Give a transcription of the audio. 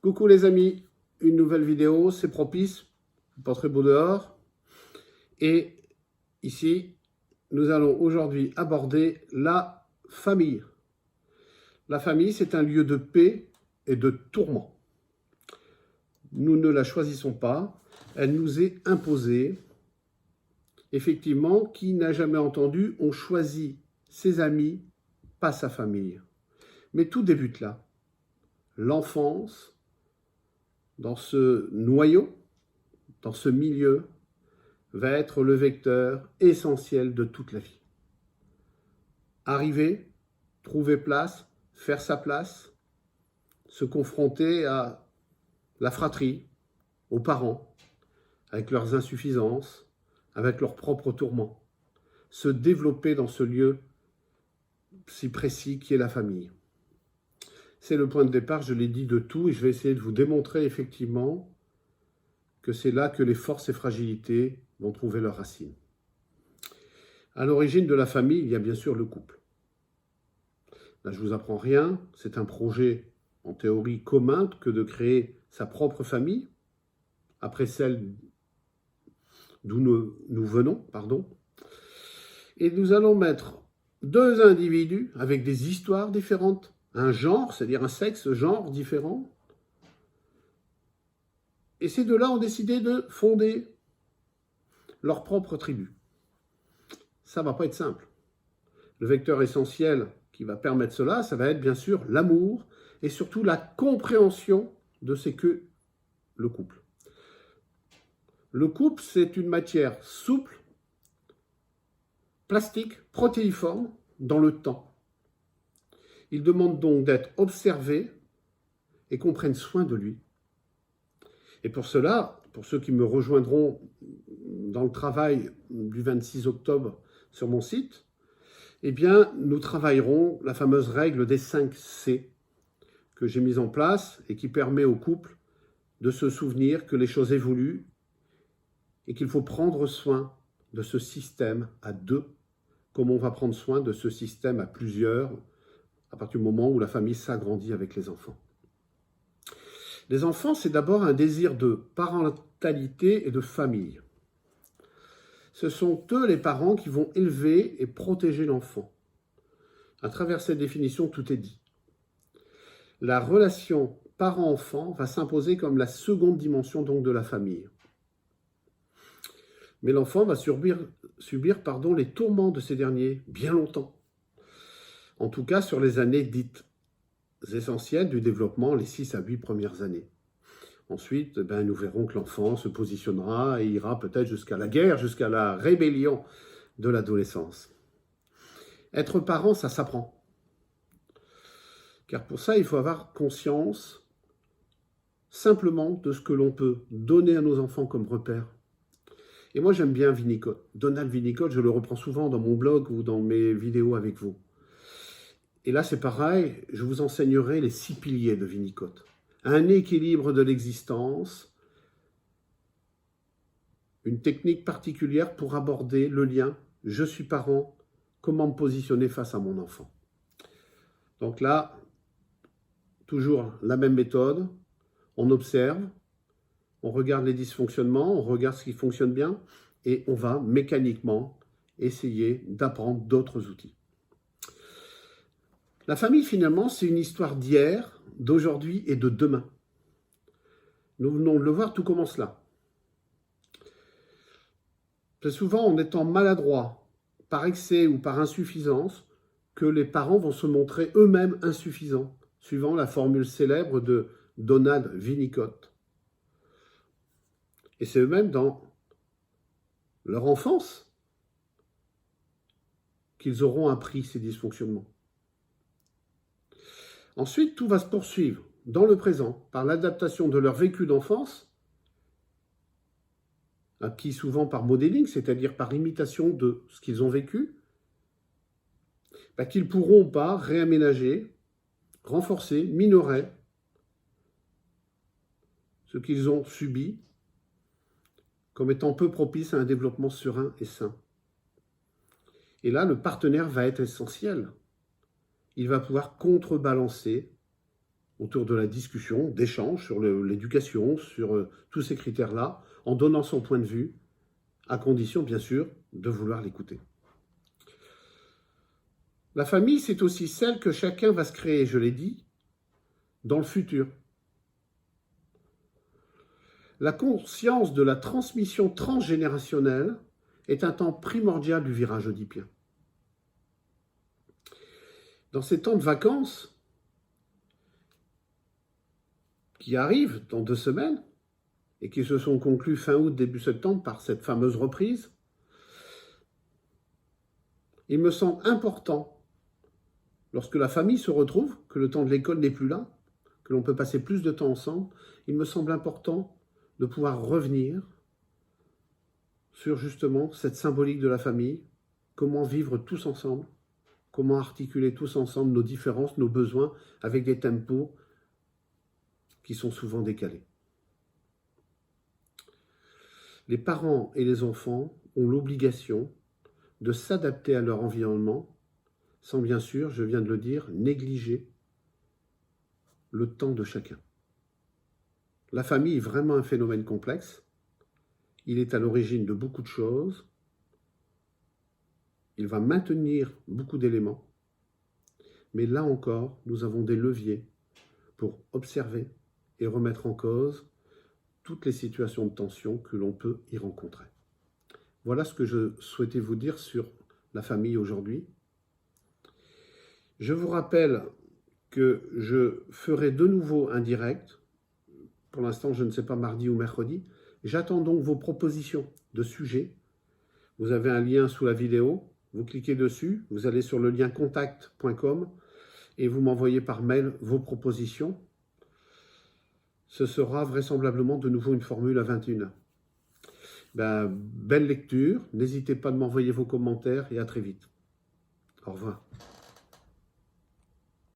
Coucou les amis, une nouvelle vidéo, c'est propice, pas très beau dehors. Et ici, nous allons aujourd'hui aborder la famille. La famille, c'est un lieu de paix et de tourment. Nous ne la choisissons pas, elle nous est imposée. Effectivement, qui n'a jamais entendu, on choisit ses amis, pas sa famille. Mais tout débute là. L'enfance, dans ce noyau, dans ce milieu, va être le vecteur essentiel de toute la vie. Arriver, trouver place, faire sa place, se confronter à la fratrie, aux parents, avec leurs insuffisances, avec leurs propres tourments, se développer dans ce lieu si précis qui est la famille. C'est le point de départ, je l'ai dit, de tout, et je vais essayer de vous démontrer effectivement que c'est là que les forces et fragilités vont trouver leurs racines. À l'origine de la famille, il y a bien sûr le couple. Là, je ne vous apprends rien, c'est un projet en théorie commun que de créer sa propre famille, après celle d'où nous venons, Et nous allons mettre deux individus avec des histoires différentes, un genre, c'est-à-dire un sexe, genre différent. Et ces deux-là ont décidé de fonder leur propre tribu. Ça ne va pas être simple. Le vecteur essentiel qui va permettre cela, ça va être bien sûr l'amour et surtout la compréhension de ce que le couple. Le couple, c'est une matière souple, plastique, protéiforme dans le temps. Il demande donc d'être observé et qu'on prenne soin de lui. Et pour cela, pour ceux qui me rejoindront dans le travail du 26 octobre sur mon site, eh bien, nous travaillerons la fameuse règle des 5 C que j'ai mise en place et qui permet au couple de se souvenir que les choses évoluent et qu'il faut prendre soin de ce système à deux, comme on va prendre soin de ce système à plusieurs, à partir du moment où la famille s'agrandit avec les enfants. Les enfants, c'est d'abord un désir de parentalité et de famille. Ce sont eux, les parents, qui vont élever et protéger l'enfant. À travers cette définition, tout est dit. La relation parent-enfant va s'imposer comme la seconde dimension donc de la famille. Mais l'enfant va subir les tourments de ces derniers bien longtemps. En tout cas, sur les années dites essentielles du développement, les 6 à 8 premières années. Ensuite, nous verrons que l'enfant se positionnera et ira peut-être jusqu'à la guerre, jusqu'à la rébellion de l'adolescence. Être parent, ça s'apprend. Car pour ça, il faut avoir conscience simplement de ce que l'on peut donner à nos enfants comme repère. Et moi, j'aime bien Winnicott. Donald Winnicott, je le reprends souvent dans mon blog ou dans mes vidéos avec vous. Et là, c'est pareil, je vous enseignerai les 6 piliers de Winnicott. Un équilibre de l'existence, une technique particulière pour aborder le lien « je suis parent », comment me positionner face à mon enfant. Donc là, toujours la même méthode, on observe, on regarde les dysfonctionnements, on regarde ce qui fonctionne bien et on va mécaniquement essayer d'apprendre d'autres outils. La famille, finalement, c'est une histoire d'hier, d'aujourd'hui et de demain. Nous venons de le voir, tout commence là. C'est souvent en étant maladroit, par excès ou par insuffisance, que les parents vont se montrer eux-mêmes insuffisants, suivant la formule célèbre de Donald Winnicott. Et c'est eux-mêmes dans leur enfance qu'ils auront appris ces dysfonctionnements. Ensuite, tout va se poursuivre dans le présent par l'adaptation de leur vécu d'enfance, acquis souvent par modeling, c'est-à-dire par imitation de ce qu'ils ont vécu, qu'ils pourront pas réaménager, renforcer, minorer ce qu'ils ont subi comme étant peu propice à un développement serein et sain. Et là, le partenaire va être essentiel. Il va pouvoir contrebalancer autour de la discussion, d'échange sur l'éducation, sur tous ces critères-là, en donnant son point de vue, à condition, bien sûr, de vouloir l'écouter. La famille, c'est aussi celle que chacun va se créer, je l'ai dit, dans le futur. La conscience de la transmission transgénérationnelle est un temps primordial du virage oedipien. Dans ces temps de vacances qui arrivent dans 2 semaines et qui se sont conclus fin août, début septembre par cette fameuse reprise, il me semble important, lorsque la famille se retrouve, que le temps de l'école n'est plus là, que l'on peut passer plus de temps ensemble, il me semble important de pouvoir revenir sur justement cette symbolique de la famille, comment vivre tous ensemble, comment articuler tous ensemble nos différences, nos besoins, avec des tempos qui sont souvent décalés. Les parents et les enfants ont l'obligation de s'adapter à leur environnement, sans bien sûr, je viens de le dire, négliger le temps de chacun. La famille est vraiment un phénomène complexe. Il est à l'origine de beaucoup de choses. Il va maintenir beaucoup d'éléments. Mais là encore, nous avons des leviers pour observer et remettre en cause toutes les situations de tension que l'on peut y rencontrer. Voilà ce que je souhaitais vous dire sur la famille aujourd'hui. Je vous rappelle que je ferai de nouveau un direct. Pour l'instant, je ne sais pas, mardi ou mercredi. J'attends donc vos propositions de sujets. Vous avez un lien sous la vidéo. Vous cliquez dessus. Vous allez sur le lien contact.com et vous m'envoyez par mail vos propositions. Ce sera vraisemblablement de nouveau une formule à 21h. Belle lecture. N'hésitez pas à m'envoyer vos commentaires et à très vite. Au revoir.